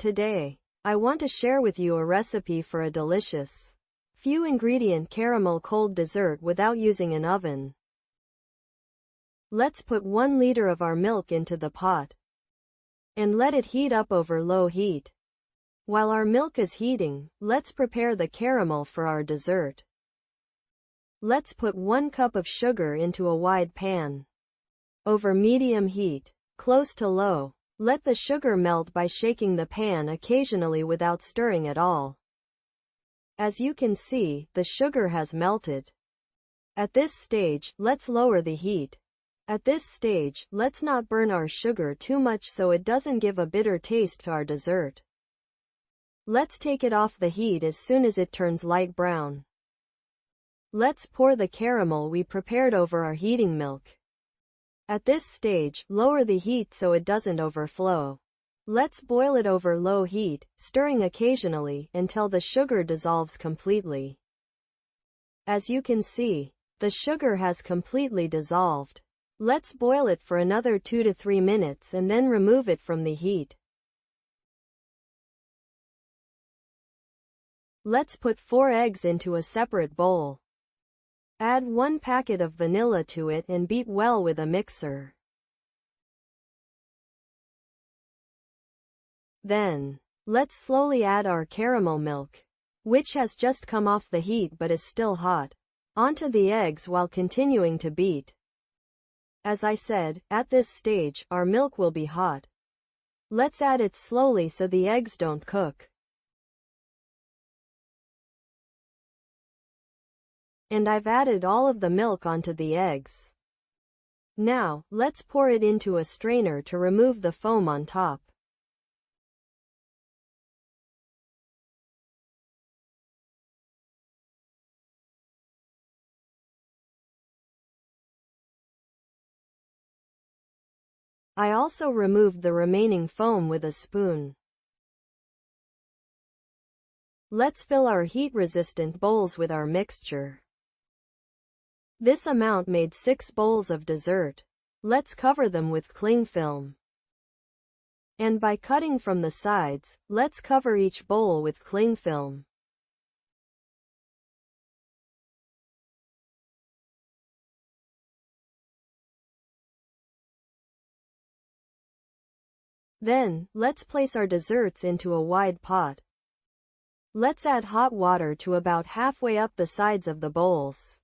Today, I want to share with you a recipe for a delicious, few ingredient caramel cold dessert without using an oven. Let's put 1 liter of our milk into the pot and let it heat up over low heat. While our milk is heating, let's prepare the caramel for our dessert. Let's put 1 cup of sugar into a wide pan. Over medium heat, close to low. Let the sugar melt by shaking the pan occasionally without stirring at all. As you can see, the sugar has melted. At this stage, let's lower the heat. At this stage, let's not burn our sugar too much so it doesn't give a bitter taste to our dessert. Let's take it off the heat as soon as it turns light brown. Let's pour the caramel we prepared over our heating milk. At this stage, lower the heat so it doesn't overflow. Let's boil it over low heat, stirring occasionally until the sugar dissolves completely. As you can see, the sugar has completely dissolved. Let's boil it for another 2 to 3 minutes and then remove it from the heat. Let's put 4 eggs into a separate bowl. Add 1 packet of vanilla to it and beat well with a mixer. Then, let's slowly add our caramel milk, which has just come off the heat but is still hot, onto the eggs while continuing to beat. As I said, at this stage, our milk will be hot. Let's add it slowly so the eggs don't cook. And I've added all of the milk onto the eggs. Now, let's pour it into a strainer to remove the foam on top. I also removed the remaining foam with a spoon. Let's fill our heat-resistant bowls with our mixture. This amount made 6 bowls of dessert. Let's cover them with cling film. And by cutting from the sides, let's cover each bowl with cling film. Then, let's place our desserts into a wide pot. Let's add hot water to about halfway up the sides of the bowls.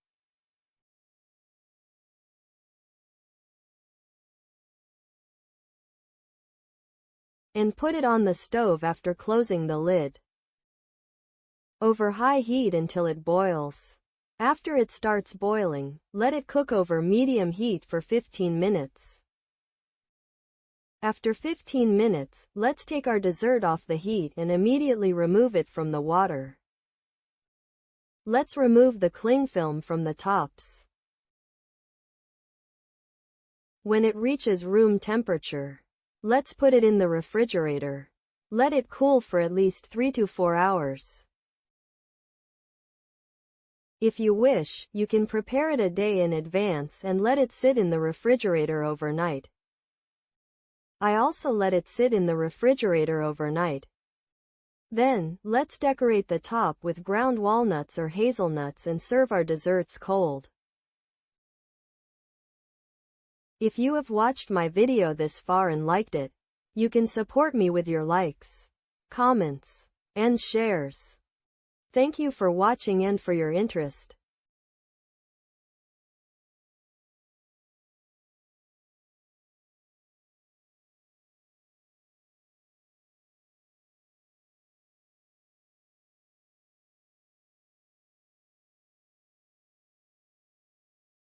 And put it on the stove after closing the lid. Over high heat until it boils. After it starts boiling, let it cook over medium heat for 15 minutes. After 15 minutes, let's take our dessert off the heat and immediately remove it from the water. Let's remove the cling film from the tops. When it reaches room temperature, let's put it in the refrigerator. Let it cool for at least 3 to 4 hours. If you wish, you can prepare it a day in advance and let it sit in the refrigerator overnight. I also let it sit in the refrigerator overnight. Then, let's decorate the top with ground walnuts or hazelnuts and serve our desserts cold. If you have watched my video this far and liked it, you can support me with your likes, comments, and shares. Thank you for watching and for your interest.